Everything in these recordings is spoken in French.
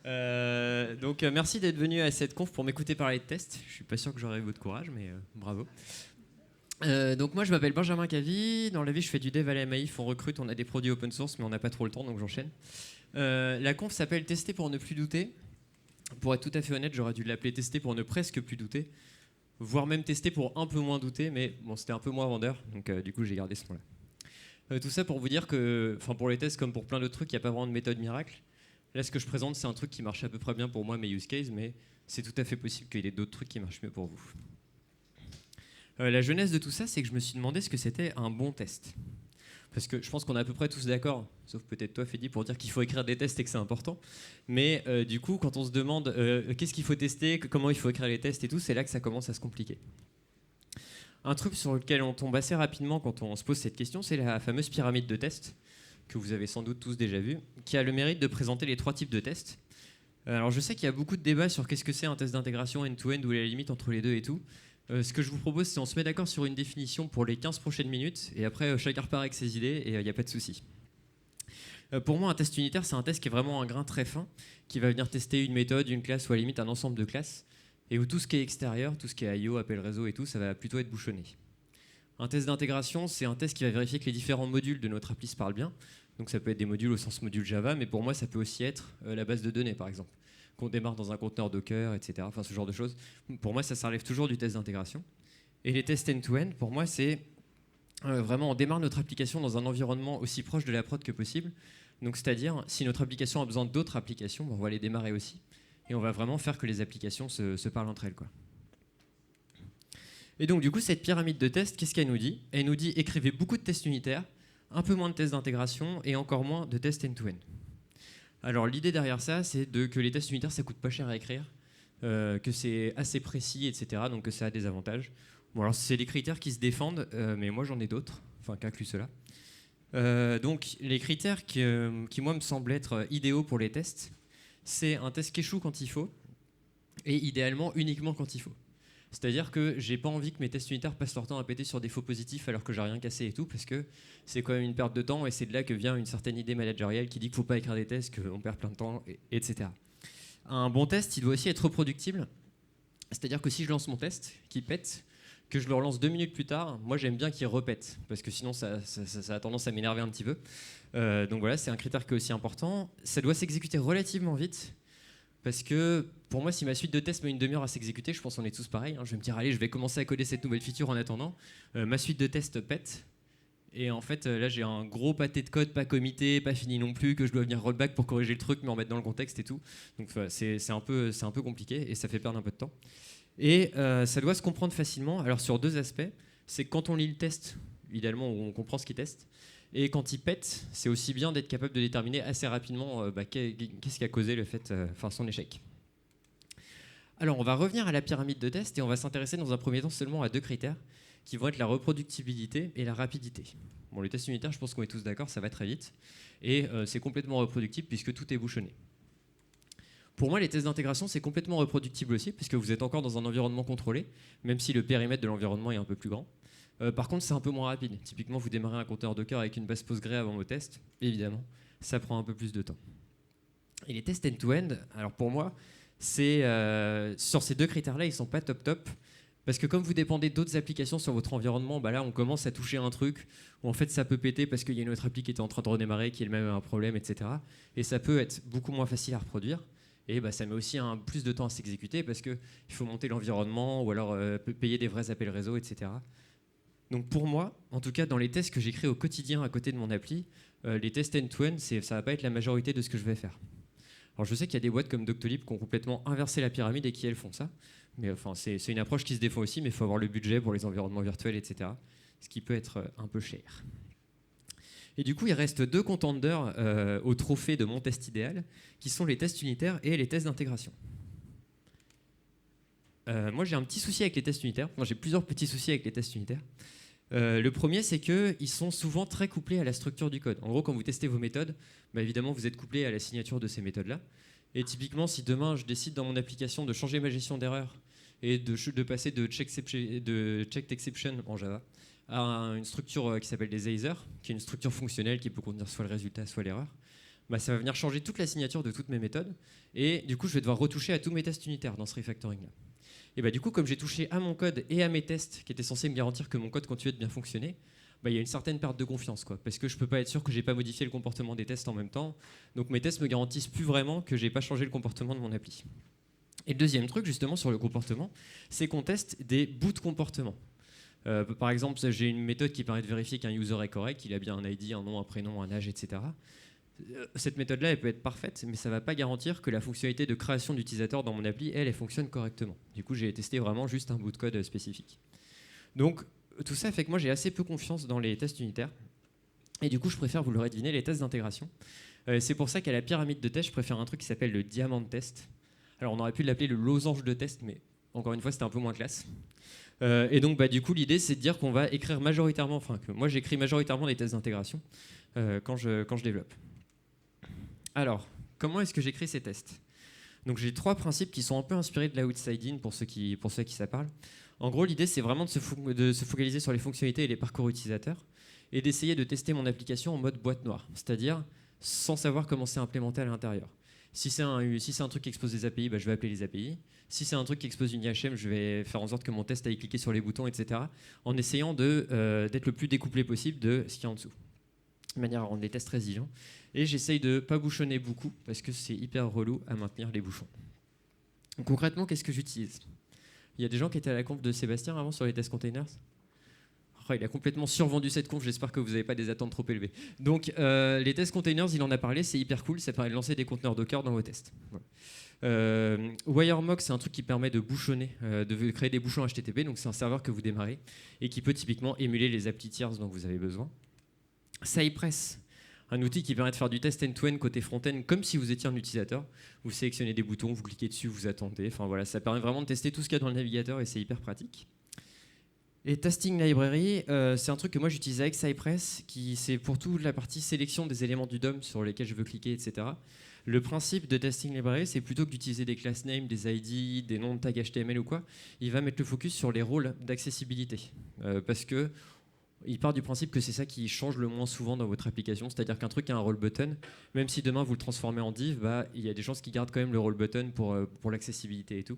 Donc merci d'être venu à cette conf pour m'écouter parler de tests. Je suis pas sûr que j'aurai votre courage, mais bravo. Donc moi je m'appelle Benjamin Cavy. Dans la vie je fais du dev à la Maïf. On recrute, on a des produits open source, mais on n'a pas trop le temps, donc j'enchaîne. La conf s'appelle Tester pour ne plus douter. Pour être tout à fait honnête, j'aurais dû l'appeler Tester pour ne presque plus douter, voire même Tester pour un peu moins douter, mais bon, c'était un peu moins vendeur, donc du coup j'ai gardé ce nom-là. Tout ça pour vous dire que, pour les tests comme pour plein d'autres trucs, il n'y a pas vraiment de méthode miracle. Là, ce que je présente, c'est un truc qui marche à peu près bien pour moi, mes use cases, mais c'est tout à fait possible qu'il y ait d'autres trucs qui marchent mieux pour vous. La genèse de tout ça, c'est que je me suis demandé ce que c'était un bon test. Parce que je pense qu'on est à peu près tous d'accord, sauf peut-être toi, Fedi, pour dire qu'il faut écrire des tests et que c'est important. Mais du coup, quand on se demande qu'est-ce qu'il faut tester, comment il faut écrire les tests et tout, c'est là que ça commence à se compliquer. Un truc sur lequel on tombe assez rapidement quand on se pose cette question, c'est la fameuse pyramide de tests, que vous avez sans doute tous déjà vue, qui a le mérite de présenter les 3 types de tests. Alors je sais qu'il y a beaucoup de débats sur qu'est-ce que c'est un test d'intégration end-to-end, où est la limite entre les deux et tout. Ce que je vous propose, c'est qu'on se met d'accord sur une définition pour les 15 prochaines minutes, et après chacun repart avec ses idées, et il n'y a pas de souci. Pour moi, un test unitaire, c'est un test qui est vraiment un grain très fin, qui va venir tester une méthode, une classe, ou à la limite un ensemble de classes, et où tout ce qui est extérieur, tout ce qui est I/O, appel réseau et tout, ça va plutôt être bouchonné. Un test d'intégration, c'est un test qui va vérifier que les différents modules de notre appli se parlent bien. Donc ça peut être des modules au sens module Java, mais pour moi, ça peut aussi être la base de données, par exemple, qu'on démarre dans un conteneur Docker, etc. Enfin, ce genre de choses. Pour moi, ça relève toujours du test d'intégration. Et les tests end-to-end, pour moi, c'est vraiment, on démarre notre application dans un environnement aussi proche de la prod que possible. Donc, c'est-à-dire, si notre application a besoin d'autres applications, on va les démarrer aussi. Et on va vraiment faire que les applications se parlent entre elles, quoi. Et donc, du coup, cette pyramide de tests, qu'est-ce qu'elle nous dit? Elle nous dit écrivez beaucoup de tests unitaires, un peu moins de tests d'intégration et encore moins de tests end-to-end. Alors, l'idée derrière ça, c'est que les tests unitaires, ça coûte pas cher à écrire, que c'est assez précis, etc. Donc, que ça a des avantages. Bon, alors, c'est les critères qui se défendent, mais moi, j'en ai d'autres, qu'inclut cela. Donc, les critères qui, moi, me semblent être idéaux pour les tests, c'est un test qui échoue quand il faut, et idéalement uniquement quand il faut. C'est-à-dire que j'ai pas envie que mes tests unitaires passent leur temps à péter sur des faux positifs alors que j'ai rien cassé et tout, parce que c'est quand même une perte de temps et c'est de là que vient une certaine idée managériale qui dit qu'il faut pas écrire des tests, qu'on perd plein de temps, etc. Un bon test, il doit aussi être reproductible. C'est-à-dire que si je lance mon test, qui pète, que je le relance 2 minutes plus tard, moi j'aime bien qu'il repète, parce que sinon ça a tendance à m'énerver un petit peu. Donc voilà, c'est un critère qui est aussi important. Ça doit s'exécuter relativement vite. Parce que pour moi, si ma suite de tests met une demi-heure à s'exécuter, je pense qu'on est tous pareils. Je vais me dire, allez, je vais commencer à coder cette nouvelle feature en attendant. Ma suite de tests pète. Et en fait, là, j'ai un gros pâté de code pas commité, pas fini non plus, que je dois venir rollback pour corriger le truc, mais en mettre dans le contexte et tout. Donc c'est un peu compliqué et ça fait perdre un peu de temps. Et ça doit se comprendre facilement. Alors sur 2 aspects, c'est que quand on lit le test, idéalement, on comprend ce qu'il teste. Et quand il pète, c'est aussi bien d'être capable de déterminer assez rapidement qu'est-ce qui a causé le fait, son échec. Alors, on va revenir à la pyramide de test et on va s'intéresser dans un premier temps seulement à 2 critères qui vont être la reproductibilité et la rapidité. Bon, les tests unitaires, je pense qu'on est tous d'accord, ça va très vite et c'est complètement reproductible puisque tout est bouchonné. Pour moi, les tests d'intégration, c'est complètement reproductible aussi puisque vous êtes encore dans un environnement contrôlé, même si le périmètre de l'environnement est un peu plus grand. Par contre, c'est un peu moins rapide. Typiquement, vous démarrez un conteneur Docker avec une base Postgre avant vos tests. Évidemment, ça prend un peu plus de temps. Et les tests end-to-end, alors pour moi, c'est sur ces 2 critères-là, ils ne sont pas top. Parce que comme vous dépendez d'autres applications sur votre environnement, là, on commence à toucher un truc où en fait ça peut péter parce qu'il y a une autre appli qui était en train de redémarrer, qui elle-même a un problème, etc. Et ça peut être beaucoup moins facile à reproduire. Et ça met aussi plus de temps à s'exécuter parce qu'il faut monter l'environnement ou alors payer des vrais appels réseau, etc. Donc pour moi, en tout cas dans les tests que j'écris au quotidien à côté de mon appli, les tests end-to-end, ça ne va pas être la majorité de ce que je vais faire. Alors je sais qu'il y a des boîtes comme Doctolib qui ont complètement inversé la pyramide et qui elles font ça. Mais c'est une approche qui se défend aussi, mais il faut avoir le budget pour les environnements virtuels, etc. Ce qui peut être un peu cher. Et du coup, il reste 2 contenders au trophée de mon test idéal, qui sont les tests unitaires et les tests d'intégration. Moi j'ai un petit souci avec les tests unitaires. J'ai plusieurs petits soucis avec les tests unitaires. Le premier, c'est qu'ils sont souvent très couplés à la structure du code. En gros, quand vous testez vos méthodes, évidemment, vous êtes couplé à la signature de ces méthodes-là. Et typiquement, si demain, je décide dans mon application de changer ma gestion d'erreurs et de passer de checked exception en Java à une structure qui s'appelle des Either, qui est une structure fonctionnelle qui peut contenir soit le résultat, soit l'erreur, bah, ça va venir changer toute la signature de toutes mes méthodes. Et du coup, je vais devoir retoucher à tous mes tests unitaires dans ce refactoring-là. Et bah, du coup, comme j'ai touché à mon code et à mes tests qui étaient censés me garantir que mon code continuait de bien fonctionner, bah, il y a une certaine perte de confiance, quoi, parce que je ne peux pas être sûr que je n'ai pas modifié le comportement des tests en même temps. Donc mes tests me garantissent plus vraiment que je n'ai pas changé le comportement de mon appli. Et le deuxième truc, justement, sur le comportement, c'est qu'on teste des bouts de comportement. Par exemple, j'ai une méthode qui permet de vérifier qu'un user est correct, qu'il a bien un ID, un nom, un prénom, un âge, etc. Cette méthode-là, elle peut être parfaite, mais ça ne va pas garantir que la fonctionnalité de création d'utilisateur dans mon appli, elle fonctionne correctement. Du coup, j'ai testé vraiment juste un bout de code spécifique. Donc, tout ça fait que moi, j'ai assez peu confiance dans les tests unitaires. Et du coup, je préfère, vous l'aurez deviné, les tests d'intégration. C'est pour ça qu'à la pyramide de test, je préfère un truc qui s'appelle le diamant de test. Alors, on aurait pu l'appeler le losange de test, mais encore une fois, c'était un peu moins classe. Et donc, bah, du coup, l'idée, c'est de dire qu'on va écrire majoritairement, enfin, que moi, j'écris majoritairement les tests d'intégration quand je développe. Alors, comment est-ce que j'écris ces tests? Donc, j'ai 3 principes qui sont un peu inspirés de l'outside-in pour ceux qui ça parle. En gros, l'idée, c'est vraiment de se focaliser sur les fonctionnalités et les parcours utilisateurs et d'essayer de tester mon application en mode boîte noire, c'est-à-dire sans savoir comment c'est implémenté à l'intérieur. Si c'est un truc qui expose des API, bah, je vais appeler les API. Si c'est un truc qui expose une IHM, je vais faire en sorte que mon test aille cliquer sur les boutons, etc. En essayant d'être le plus découplé possible de ce qu'il y a en dessous, de manière à rendre les tests résilients. Et j'essaye de ne pas bouchonner beaucoup, parce que c'est hyper relou à maintenir les bouchons. Donc, concrètement, qu'est-ce que j'utilise? Il y a des gens qui étaient à la conf de Sébastien avant sur les test containers. Oh, il a complètement survendu cette conf, j'espère que vous n'avez pas des attentes trop élevées. Donc les tests containers, il en a parlé, c'est hyper cool, ça permet de lancer des conteneurs Docker dans vos tests. Voilà. Wiremock, c'est un truc qui permet de bouchonner, de créer des bouchons HTTP, donc c'est un serveur que vous démarrez et qui peut typiquement émuler les applis tierces dont vous avez besoin. Cypress, un outil qui permet de faire du test end-to-end côté front-end comme si vous étiez un utilisateur. Vous sélectionnez des boutons, vous cliquez dessus, vous attendez. Enfin voilà, ça permet vraiment de tester tout ce qu'il y a dans le navigateur et c'est hyper pratique. Et Testing Library, c'est un truc que moi j'utilise avec Cypress, c'est pour toute la partie sélection des éléments du DOM sur lesquels je veux cliquer, etc. Le principe de Testing Library, c'est plutôt que d'utiliser des class names, des ID, des noms de tags HTML ou quoi, il va mettre le focus sur les rôles d'accessibilité. Parce que il part du principe que c'est ça qui change le moins souvent dans votre application, c'est-à-dire qu'un truc a un role button, même si demain vous le transformez en div, bah, il y a des chances qu'il garde quand même le role button pour l'accessibilité et tout.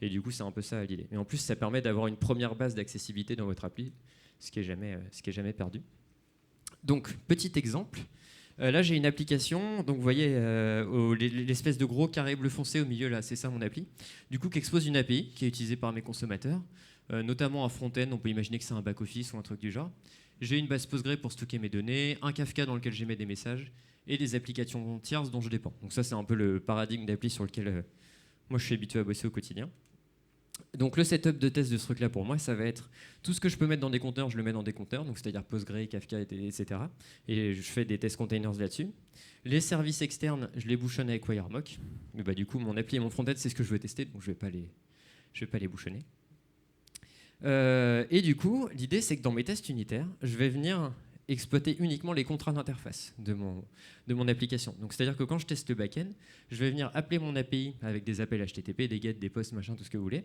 Et du coup, c'est un peu ça l'idée. Et en plus, ça permet d'avoir une première base d'accessibilité dans votre appli, ce qui est jamais perdu. Donc, petit exemple. Là, j'ai une application, donc vous voyez l'espèce de gros carré bleu foncé au milieu, là, c'est ça mon appli, du coup, qui expose une API qui est utilisée par mes consommateurs, notamment un front-end, on peut imaginer que c'est un back-office ou un truc du genre. J'ai une base Postgre pour stocker mes données, un Kafka dans lequel j'émets des messages, et des applications tierces dont je dépends. Donc ça, c'est un peu le paradigme d'appli sur lequel moi, je suis habitué à bosser au quotidien. Donc le setup de test de ce truc-là pour moi, ça va être tout ce que je peux mettre dans des conteneurs, je le mets dans des conteneurs, donc c'est-à-dire Postgre, Kafka, etc. Et je fais des test containers là-dessus. Les services externes, je les bouchonne avec Wiremock. Mais bah, du coup, mon appli et mon front-end, c'est ce que je veux tester, donc je vais pas les bouchonner. Et du coup, l'idée, c'est que dans mes tests unitaires, je vais venir exploiter uniquement les contrats d'interface de mon application. Donc, c'est-à-dire que quand je teste le back-end, je vais venir appeler mon API avec des appels HTTP, des get, des posts, machin, tout ce que vous voulez,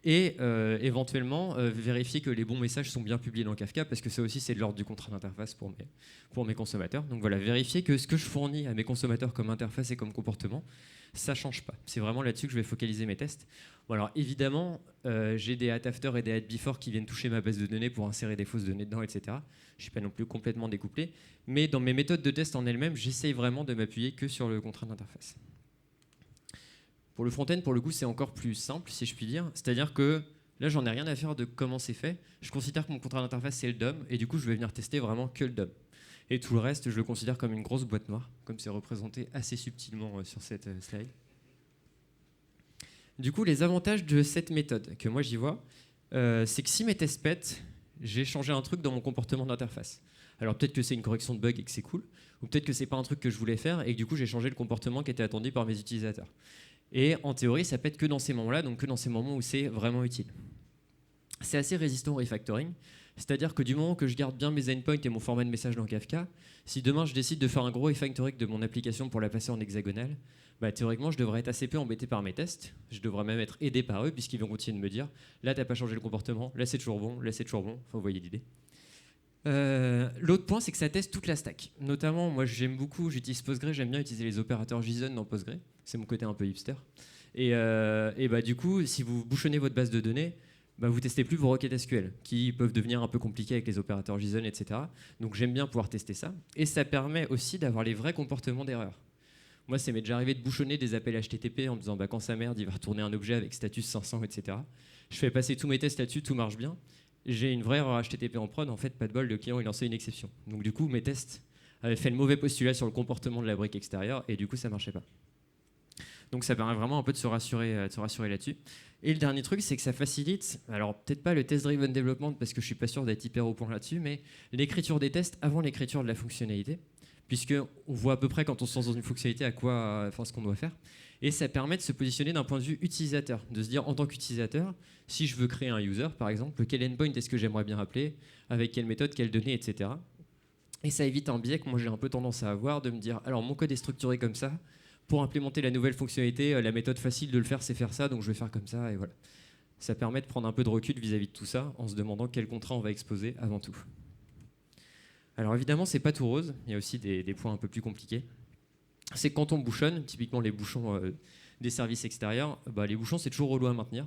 et éventuellement vérifier que les bons messages sont bien publiés dans Kafka, parce que ça aussi, c'est de l'ordre du contrat d'interface pour mes consommateurs. Donc voilà, vérifier que ce que je fournis à mes consommateurs comme interface et comme comportement, ça ne change pas. C'est vraiment là-dessus que je vais focaliser mes tests. Bon, alors évidemment, j'ai des at after et des at before qui viennent toucher ma base de données pour insérer des fausses données dedans, etc. Je ne suis pas non plus complètement découplé. Mais dans mes méthodes de test en elles-mêmes, j'essaye vraiment de m'appuyer que sur le contrat d'interface. Pour le front-end, pour le coup, c'est encore plus simple, si je puis dire. C'est-à-dire que là, j'en ai rien à faire de comment c'est fait. Je considère que mon contrat d'interface, c'est le DOM. Et du coup, je vais venir tester vraiment que le DOM. Et tout le reste, je le considère comme une grosse boîte noire, comme c'est représenté assez subtilement sur cette slide. Du coup, les avantages de cette méthode que moi j'y vois, c'est que si mes tests pètent, j'ai changé un truc dans mon comportement d'interface. Alors peut-être que c'est une correction de bug et que c'est cool, ou peut-être que c'est pas un truc que je voulais faire et que du coup j'ai changé le comportement qui était attendu par mes utilisateurs. Et en théorie, ça pète que dans ces moments-là, donc que dans ces moments où c'est vraiment utile. C'est assez résistant au refactoring, c'est-à-dire que du moment que je garde bien mes endpoints et mon format de message dans Kafka, si demain je décide de faire un gros refactoring de mon application pour la passer en hexagonal, bah, théoriquement je devrais être assez peu embêté par mes tests, je devrais même être aidé par eux puisqu'ils vont continuer de me dire là t'as pas changé le comportement, là c'est toujours bon, là c'est toujours bon, enfin vous voyez l'idée. L'autre point, c'est que ça teste toute la stack. Notamment, moi j'utilise Postgre, j'aime bien utiliser les opérateurs JSON dans Postgre. C'est mon côté un peu hipster. Et bah, du coup, si vous bouchonnez votre base de données, bah, vous testez plus vos requêtes SQL, qui peuvent devenir un peu compliquées avec les opérateurs JSON, etc. Donc j'aime bien pouvoir tester ça. Et ça permet aussi d'avoir les vrais comportements d'erreur. Moi, ça m'est déjà arrivé de bouchonner des appels HTTP en me disant bah, quand ça merde, il va retourner un objet avec status 500, etc. Je fais passer tous mes tests là-dessus, tout marche bien. J'ai une vraie erreur HTTP en prod, en fait, pas de bol, le client il lançait une exception. Donc du coup, mes tests avaient fait le mauvais postulat sur le comportement de la brique extérieure et du coup, ça marchait pas. Donc ça permet vraiment un peu de se rassurer là-dessus. Et le dernier truc, c'est que ça facilite, alors peut-être pas le test-driven development parce que je suis pas sûr d'être hyper au point là-dessus, mais l'écriture des tests avant l'écriture de la fonctionnalité, puisqu'on voit à peu près quand on se lance dans une fonctionnalité ce qu'on doit faire. Et ça permet de se positionner d'un point de vue utilisateur, de se dire en tant qu'utilisateur, si je veux créer un user par exemple, quel endpoint est-ce que j'aimerais bien appeler, avec quelle méthode, quelles données, etc. Et ça évite un biais que moi j'ai un peu tendance à avoir, de me dire alors mon code est structuré comme ça, pour implémenter la nouvelle fonctionnalité, la méthode facile de le faire c'est faire ça, donc je vais faire comme ça, et voilà. Ça permet de prendre un peu de recul vis-à-vis de tout ça, en se demandant quel contrat on va exposer avant tout. Alors évidemment c'est pas tout rose, il y a aussi des points un peu plus compliqués. C'est que quand on bouchonne, typiquement les bouchons des services extérieurs, bah, les bouchons c'est toujours relou à maintenir.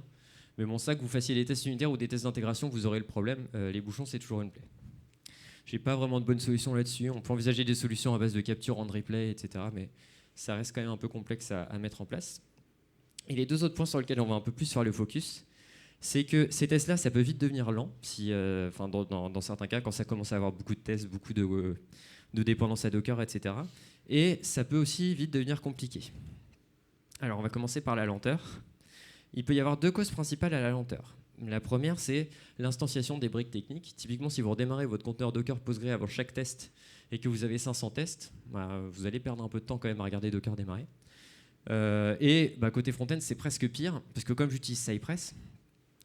Mais bon, ça, que vous fassiez des tests unitaires ou des tests d'intégration, vous aurez le problème. Les bouchons, c'est toujours une plaie. J'ai pas vraiment de bonne solution là-dessus. On peut envisager des solutions à base de capture, en replay, etc. Mais ça reste quand même un peu complexe à mettre en place. Et les deux autres points sur lesquels on va un peu plus faire le focus, c'est que ces tests-là, ça peut vite devenir lent. Dans certains cas, quand ça commence à avoir beaucoup de tests, beaucoup de dépendances à Docker, etc. Et ça peut aussi vite devenir compliqué. Alors, on va commencer par la lenteur. Il peut y avoir deux causes principales à la lenteur. La première, c'est l'instanciation des briques techniques. Typiquement, si vous redémarrez votre conteneur Docker Postgre avant chaque test et que vous avez 500 tests, bah, vous allez perdre un peu de temps quand même à regarder Docker démarrer. Côté front-end, c'est presque pire, parce que comme j'utilise Cypress,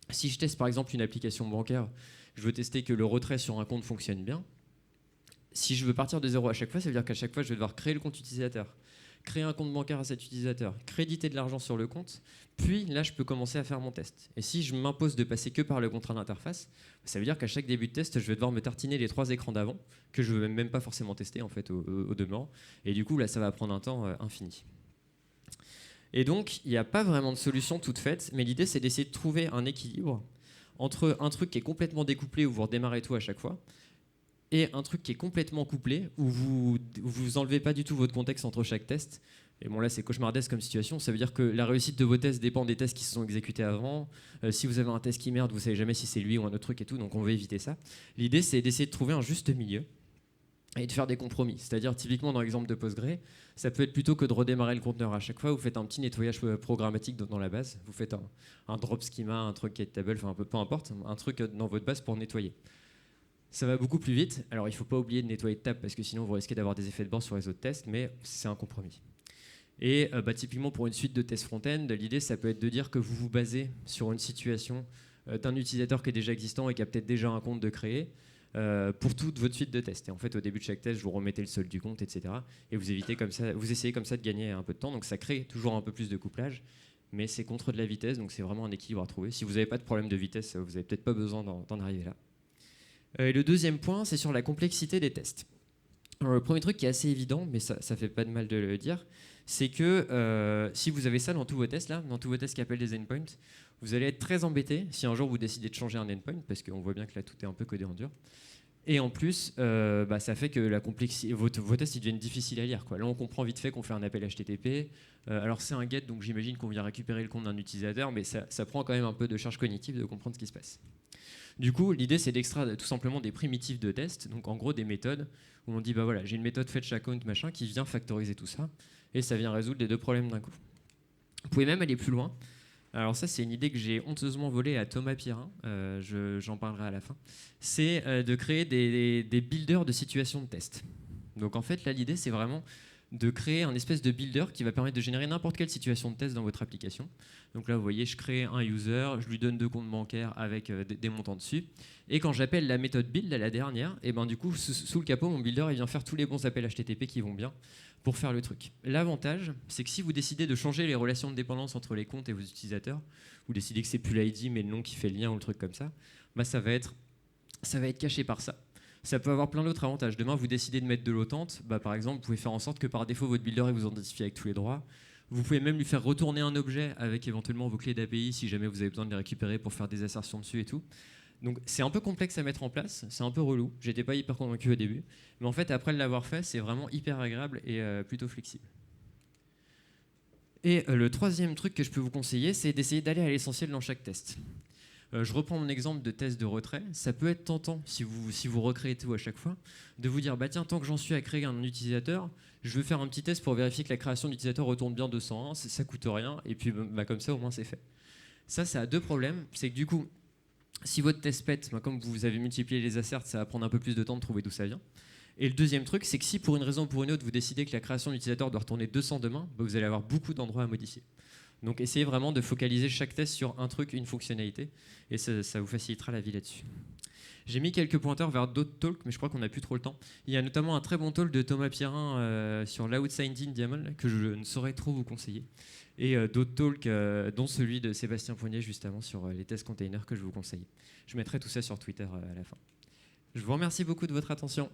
si je teste par exemple une application bancaire, je veux tester que le retrait sur un compte fonctionne bien. Si je veux partir de zéro à chaque fois, ça veut dire qu'à chaque fois, je vais devoir créer le compte utilisateur, créer un compte bancaire à cet utilisateur, créditer de l'argent sur le compte, puis là je peux commencer à faire mon test. Et si je m'impose de passer que par le contrat d'interface, ça veut dire qu'à chaque début de test, je vais devoir me tartiner les 3 écrans d'avant, que je ne veux même pas forcément tester en fait au demeurant. Et du coup là ça va prendre un temps infini. Et donc il n'y a pas vraiment de solution toute faite, mais l'idée c'est d'essayer de trouver un équilibre entre un truc qui est complètement découplé où vous redémarrez tout à chaque fois, et un truc qui est complètement couplé, où vous enlevez pas du tout votre contexte entre chaque test. Et bon là c'est cauchemardesque comme situation, ça veut dire que la réussite de vos tests dépend des tests qui se sont exécutés avant. Si vous avez un test qui merde, vous savez jamais si c'est lui ou un autre truc et tout, donc on veut éviter ça. L'idée c'est d'essayer de trouver un juste milieu et de faire des compromis. C'est-à-dire typiquement dans l'exemple de Postgre, ça peut être plutôt que de redémarrer le conteneur à chaque fois, vous faites un petit nettoyage programmatique dans la base, vous faites un drop schema, un truc get table, enfin peu importe, un truc dans votre base pour nettoyer. Ça va beaucoup plus vite. Alors, il ne faut pas oublier de nettoyer de table parce que sinon, vous risquez d'avoir des effets de bord sur les autres tests, mais c'est un compromis. Et typiquement, pour une suite de tests front-end, l'idée, ça peut être de dire que vous vous basez sur une situation d'un utilisateur qui est déjà existant et qui a peut-être déjà un compte de créer pour toute votre suite de tests. Et en fait, au début de chaque test, vous remettez le solde du compte, etc. Et vous essayez comme ça de gagner un peu de temps. Donc, ça crée toujours un peu plus de couplage, mais c'est contre de la vitesse, donc c'est vraiment un équilibre à trouver. Si vous n'avez pas de problème de vitesse, vous n'avez peut-être pas besoin d'en arriver là. Et le deuxième point, c'est sur la complexité des tests. Alors, le premier truc qui est assez évident, mais ça fait pas de mal de le dire, c'est que si vous avez ça dans tous vos tests, dans tous vos tests qui appellent des endpoints, vous allez être très embêté si un jour vous décidez de changer un endpoint, parce qu'on voit bien que là tout est un peu codé en dur. Et en plus, ça fait que la complexité, vos tests ils deviennent difficiles à lire, quoi. Là, on comprend vite fait qu'on fait un appel HTTP. Alors, c'est un get, donc j'imagine qu'on vient récupérer le compte d'un utilisateur, mais ça prend quand même un peu de charge cognitive de comprendre ce qui se passe. Du coup, l'idée, c'est d'extraire tout simplement des primitives de test, donc en gros des méthodes où on dit, bah voilà, j'ai une méthode fetch account machin qui vient factoriser tout ça, et ça vient résoudre les deux problèmes d'un coup. Vous pouvez même aller plus loin. Alors ça, c'est une idée que j'ai honteusement volée à Thomas Pierrin, j'en parlerai à la fin. C'est de créer des builders de situations de test. Donc en fait, là, l'idée, c'est vraiment de créer un espèce de builder qui va permettre de générer n'importe quelle situation de test dans votre application. Donc là, vous voyez, je crée un user, je lui donne 2 comptes bancaires avec des montants dessus. Et quand j'appelle la méthode build, la dernière, et ben du coup, sous le capot, mon builder, il vient faire tous les bons appels HTTP qui vont bien pour faire le truc. L'avantage, c'est que si vous décidez de changer les relations de dépendance entre les comptes et vos utilisateurs, vous décidez que c'est plus l'ID mais le nom qui fait le lien ou le truc comme ça, bah ça va être caché par ça. Ça peut avoir plein d'autres avantages. Demain, vous décidez de mettre de l'autante, par exemple, vous pouvez faire en sorte que par défaut, votre builder il vous identifie avec tous les droits. Vous pouvez même lui faire retourner un objet avec éventuellement vos clés d'API si jamais vous avez besoin de les récupérer pour faire des assertions dessus et tout. Donc c'est un peu complexe à mettre en place, c'est un peu relou. J'étais pas hyper convaincu au début, mais en fait après l'avoir fait, c'est vraiment hyper agréable et plutôt flexible. Et le troisième truc que je peux vous conseiller, c'est d'essayer d'aller à l'essentiel dans chaque test. Je reprends mon exemple de test de retrait. Ça peut être tentant, si vous recréez tout à chaque fois, de vous dire tiens, tant que j'en suis à créer un utilisateur, je veux faire un petit test pour vérifier que la création d'utilisateur retourne bien 201, ça coûte rien, et puis comme ça au moins c'est fait. Ça a deux problèmes. C'est que du coup, si votre test pète, comme vous avez multiplié les asserts, ça va prendre un peu plus de temps de trouver d'où ça vient. Et le deuxième truc, c'est que si pour une raison ou pour une autre, vous décidez que la création d'utilisateur doit retourner 200 demain, vous allez avoir beaucoup d'endroits à modifier. Donc essayez vraiment de focaliser chaque test sur un truc, une fonctionnalité, et ça vous facilitera la vie là-dessus. J'ai mis quelques pointeurs vers d'autres talks, mais je crois qu'on n'a plus trop le temps. Il y a notamment un très bon talk de Thomas Pierrin sur l'Outside-in YAML que je ne saurais trop vous conseiller. Et d'autres talks, dont celui de Sébastien Poignet juste avant sur les tests containers que je vous conseille. Je mettrai tout ça sur Twitter à la fin. Je vous remercie beaucoup de votre attention.